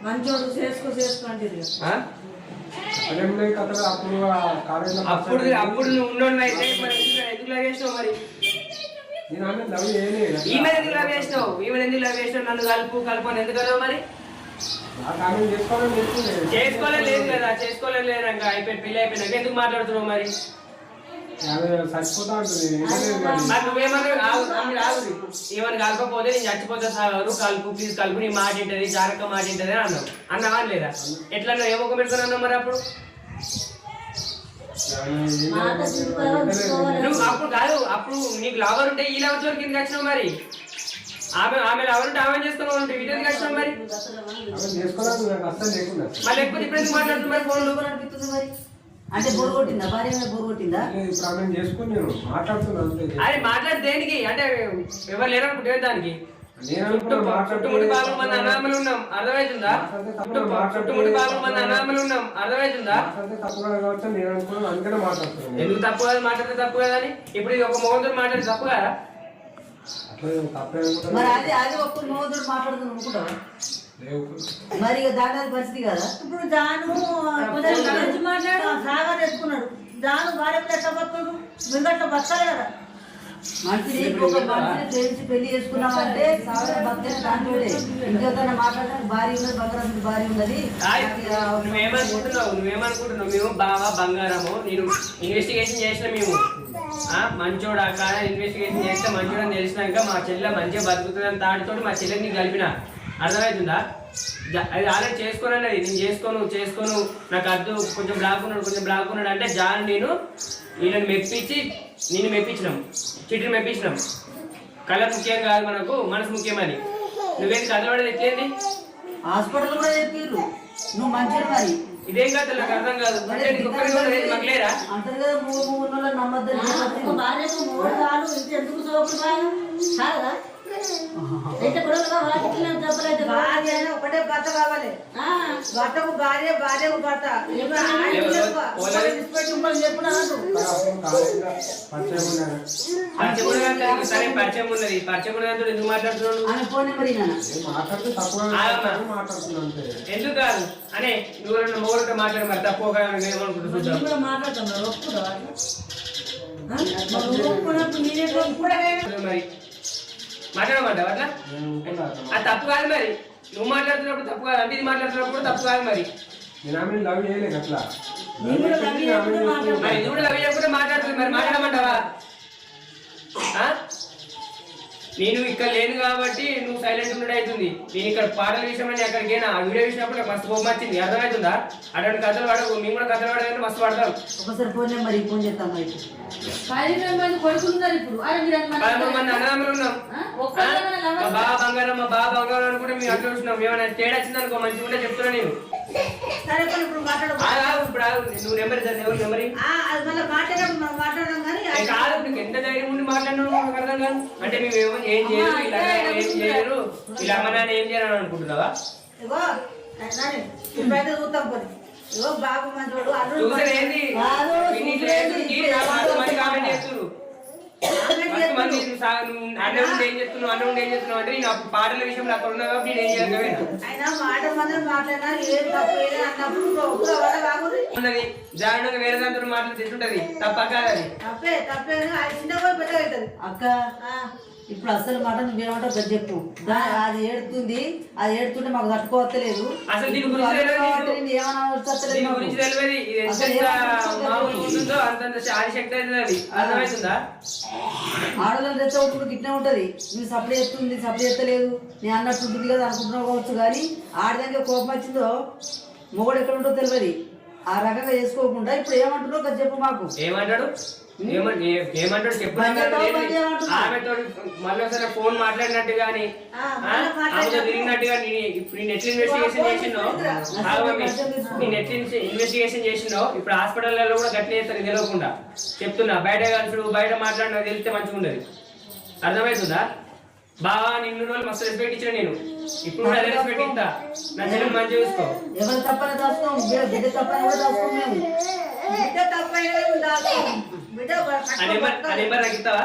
మంచోడు చేసుకో అంటే అప్పుడు నువ్వు ఉన్నోడు అయితే మరి ఎందుకు లాగేసినావు మరి ఈమె ఎందుకు లాగేసినావు నన్ను కలుపు అని ఎందుకు అన్నావు మరి చేసుకోలేదు కదా చేసుకోలేక అయిపోయి పెళ్లి అయిపోయినాక ఎందుకు మాట్లాడుతున్నావు మరి ఏమని కలపకపోతే నేను చచ్చిపోతా సారు కలుపు ప్లీజ్ కలుపు నీ మాట ఏంటది జానక మాట ఏంటది అని అన్నావా లేదా ఎట్లా నువ్వు ఏమొక పెట్టుకుని అన్నావు మరి అప్పుడు నువ్వు అప్పుడు కాదు అప్పుడు నీకు లవర్ ఉంటే ఈ లవర్ జోలికి ఎందుకు వచ్చినావు మరి ఆమె లవర్ ఉంటే ఆమె చేసుకున్నావు ఉంటే వీటి ఎందుకు వచ్చినావు మరి లేకపోతే ఇప్పుడు ఎందుకు మాట్లాడుతున్నారు మరి ఫోన్లు మరి అంటే బోర్ కొట్టిందా భార్య బోర్ కొట్టిందా అరే మాట్లాడి దేనికి అంటే ఎవరు లేరనుకుంటే దానికి చుట్టుముట్టి 4 మంది అనామలు ఉన్నాం అర్థమవుతుందా చుట్టుముట్టి 4 మంది అనామలు ఉన్నాం అర్థమవుతుందా ఎందుకు తప్పు కదా మాట్లాడితే తప్పు కదా అని ఇప్పుడు ఇది ఒక మోహంతో మాట్లాడితే తప్పు కదా మరి అది ఒక్క మోహంతో మాట్లాడుతున్నాం అనుకుంటావా మరి దాని పరిస్థితి కదా ఇప్పుడు జాను మాట్లాడు సాగా తెచ్చుకున్నాడు జాను భార్య ఎట్లా బతున్నాడు మీరు అట్లా బతకాలి కదా మనిషిని ఒక మనిషిని ప్రేమించి పెళ్లి చేసుకున్నామంటే సాగర భక్తి దాంట్లోనే ఇంకెవరైనా మాట్లాడడానికి భార్య ఉన్నది బంగారం భార్య ఉన్నది నువ్వేమనుకుంటున్నావు మేము బాగా బంగారము నేను ఇన్వెస్టిగేషన్ చేసిన మేము మంచోడు అక్కడ ఇన్వెస్టిగేషన్ చేస్తే మంచోడు అని తెలిసినాక మా చెల్లె మంచిగా బతుకుతుందని తాడితోటి మా చెల్లెని కలిపిన అర్థమవుతుందా అది ఆల్రెడీ చేసుకోనన్నది నేను చేసుకోను నాకు అద్దు కొంచెం బ్లాక్ ఉన్నాడు అంటే జాన్ నేను వీళ్ళని మెప్పించినాం చిటిని మెప్పించినాం కలర్ ముఖ్యం కాదు మనకు మనసు ముఖ్యమని నువ్వేం కదలబడేది ఎట్లేంది హాస్పిటల్ కూడా చెప్పారు నువ్వు మంచిగా మరి ఇదేం కాదు నాకు అర్థం కాదు మాకు లేరా అంటారు కదా మూడు నమ్మద్దు ఒకటే భర్త కావాలి భర్తకు భార్య భార్యకు భర్త ఎందుకు మాట్లాడుతున్నాడు ఎందుకు కాదు అనే నువ్వు మూడు మాట్లాడు మరి తక్కువ మరి మాట్లాడమంటావు అట్లా అది తప్పు కాదు మరి నువ్వు మాట్లాడుతున్నప్పుడు తప్పు కాదు అంటే ఇది మాట్లాడుతున్నప్పుడు తప్పు కాదు మరి ఇది కూడా లవ్ చేయకుండా మాట్లాడుతుంది మరి మాట్లాడమంటావా నేను ఇక్కడ లేను కాబట్టి నువ్వు సైలెంట్ ఉండడం అవుతుంది నేను ఇక్కడ పాటల విషయమని అక్కడికైనా ఆ వీడియో విషయప్పుడు నాకు మస్తు కోపం వచ్చింది అర్థమవుతుందా అటువంటి కథలు వాడకు మేము కూడా కథలు వాడగానే మస్తు పడతాం ఒకసారి ఫోన్ నెంబర్ ఫోన్ చేస్తాం 13 మంది కొడుకున్నారు ఇప్పుడు 13 మంది అన్నదమ్ములు ఉన్నాం మా బాబా బంగారం అనుకుంటే మేము అట్లా చూసినాం ఏమైనా తేడా వచ్చింది అనుకో మంచిగా ఉంటే చెప్తున్నా నేను నువ్వు నెంబర్ కాదు ఎంత ధైర్యం ఉండి మాట్లాడినావు నాకు అర్థం కాదు అంటే మేము ఏం చేయరు ఇలా అమ్మ నాన్న ఏం చేయాలని అనుకుంటున్నావా అన్నం ఏం చెప్తున్నావు అంటే నేను పాటల విషయంలో అక్కడ ఉన్నా కాబట్టి నేను ఏం ఉన్నది జాగ్రత్తగా వేరే దాంతో మాట్లాడుతుంటది తప్ప కాదు అక్క ఇప్పుడు అసలు మాట నువ్వేమంటావు గది చెప్పు అది ఏడుతుంటే మాకు తట్టుకోవట్లేదు అసలు దీని గురించి అర్థమవుతుందా ఆడవాళ్ళు తెచ్చప్పుడు గిట్నే ఉంటది నువ్వు సప్లై చేస్తలేదు నేను అన్నట్టు ఉంటుంది కదా అనుకుంటున్నావు కావచ్చు కానీ ఆడదానికి కోపం వచ్చిందో మొగడు ఎక్కడ ఉంటో తెలియదు ఆ రకంగా చేసుకోకుండా ఇప్పుడు ఏమంటున్నావు కదా చెప్పు మాకు ఏమంటాడు చెప్పు ఆమెతో మళ్ళీ ఒకసారి ఫోన్ మాట్లాడినట్టు గానీ ఆమెతో తిరిగినట్టు గానీ ఇప్పుడు నేను ఎట్లా ఇన్వెస్టిగేషన్ చేసినావు ఇప్పుడు హాస్పిటల్లో కూడా గట్టి చేస్తాను తెలియకుండా చెప్తున్నా బయట కలుసుడు బయట మాట్లాడినా తెలిస్తే మంచిగా ఉండదు అర్థమవుతుందా బాగా నిన్ను రోజులు మస్తు రెస్పెక్ట్ ఇచ్చిన నేను ఇప్పుడు కూడా అదే రెస్పెక్ట్ ఇస్తా నా చెల్లెలు మంచిగా చూసుకో ఎవరు తప్పని దాస్తాం బిడ్డ తప్పని కూడా దాస్తాం మేము నెంబర్ నాకు ఇస్తావా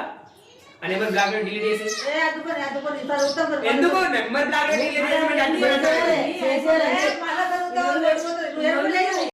ఆ నెంబర్ బ్లాక్ లో డిలీట్ చేసి ఎందుకు నెంబర్ బ్లాక్ లో డిలీట్ చేసి